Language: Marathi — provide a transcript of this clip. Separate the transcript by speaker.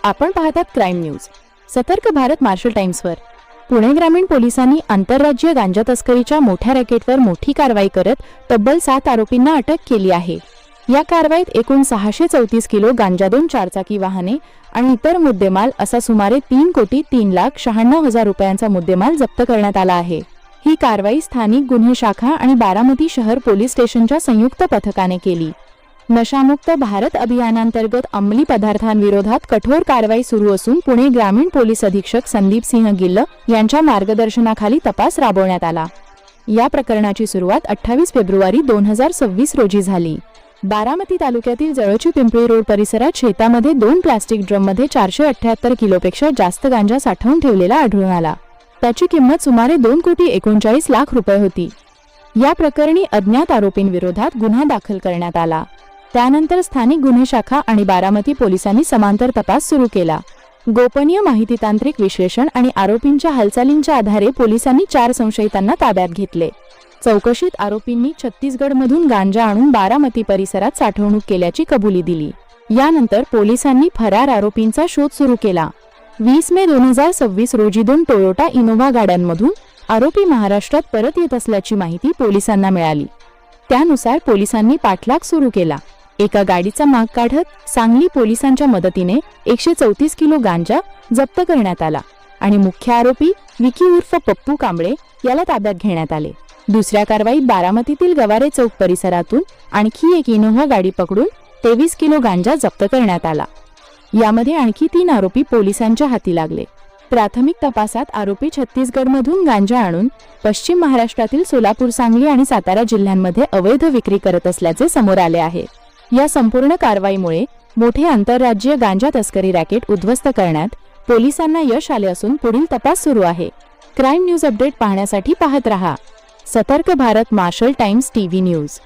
Speaker 1: आपण पाहतात क्राईम न्यूज. सतर्क भारत मार्शल टाइम्सवर. पुणे ग्रामीण पोलिसांनी आंतरराज्यीय गांजा तस्करीच्या मोठ्या रॅकेटवर मोठी कारवाई करत तब्बल 7 आरोपींना अटक केली आहे. या कारवाईत एकूण 634 किलो गांजा, 2 चारचाकी वाहने आणि इतर मुद्देमाल असा सुमारे 3,03,96,000 रुपयांचा मुद्देमाल जप्त करण्यात आला आहे. ही कारवाई स्थानिक गुन्हे शाखा आणि बारामती शहर पोलीस स्टेशनच्या संयुक्त पथकाने केली. नशामुक्त भारत अभियानांतर्गत अंमली पदार्थांविरोधात कठोर कारवाई सुरू असून पुणे ग्रामीण पोलीस अधीक्षक संदीप सिंह गिल्ल यांच्या मार्गदर्शनाखाली तपास राबवण्यात आला. या प्रकरणाची सुरुवात 28 फेब्रुवारी 2026 रोजी झाली. बारामती तालुक्यातील जळोची पिंपळी रोड परिसरात शेतामध्ये 2 प्लास्टिक ड्रममध्ये 478 किलोपेक्षा जास्त गांजा साठवून ठेवलेला आढळून आला. त्याची किंमत सुमारे 2,39,00,000 रुपये होती. या प्रकरणी अज्ञात आरोपींविरोधात गुन्हा दाखल करण्यात आला. त्यानंतर स्थानिक गुन्हे शाखा आणि बारामती पोलिसांनी समांतर तपास सुरू केला. गोपनीय माहिती तांत्रिक विश्लेषण आणि आरोपींच्या हालचालींच्या आधारे पोलिसांनी 4 संशयितांना ताब्यात घेतले. चौकशीत आरोपींनी छत्तीसगडमधून गांजा आणून बारामती परिसरात साठवणूक केल्याची कबुली दिली. यानंतर पोलिसांनी फरार आरोपींचा शोध सुरू केला. 20 मे 2026 रोजी 2 टोयोटा इनोव्हा गाड्यांमधून आरोपी महाराष्ट्रात परत येत असल्याची माहिती पोलिसांना मिळाली. त्यानुसार पोलिसांनी पाठलाग सुरू केला. एका गाडीचा माग काढत सांगली पोलिसांच्या मदतीने 134 किलो गांजा जप्त करण्यात आला आणि मुख्य आरोपी विकी उर्फ पप्पू कांबळे याला ताब्यात घेण्यात आले. दुसऱ्या कारवाईत बारामतीतील गवारे चौक परिसरातून आणखी एक इनोव्हा गाडी पकडून 23 किलो गांजा जप्त करण्यात आला. यामध्ये आणखी 3 आरोपी पोलिसांच्या हाती लागले. प्राथमिक तपासात आरोपी छत्तीसगडमधून गांजा आणून पश्चिम महाराष्ट्रातील सोलापूर, सांगली आणि सातारा जिल्ह्यांमध्ये अवैध विक्री करत असल्याचे समोर आले आहे. या संपूर्ण कारवाईमुळे मोठे आंतरराज्यीय गांजा तस्करी रॅकेट उद्ध्वस्त करण्यात पोलिसांना यश आले असून पुढील तपास सुरू आहे. क्राईम न्यूज अपडेट पाहण्यासाठी पाहत रहा Satark Bharat Marshal Times TV news.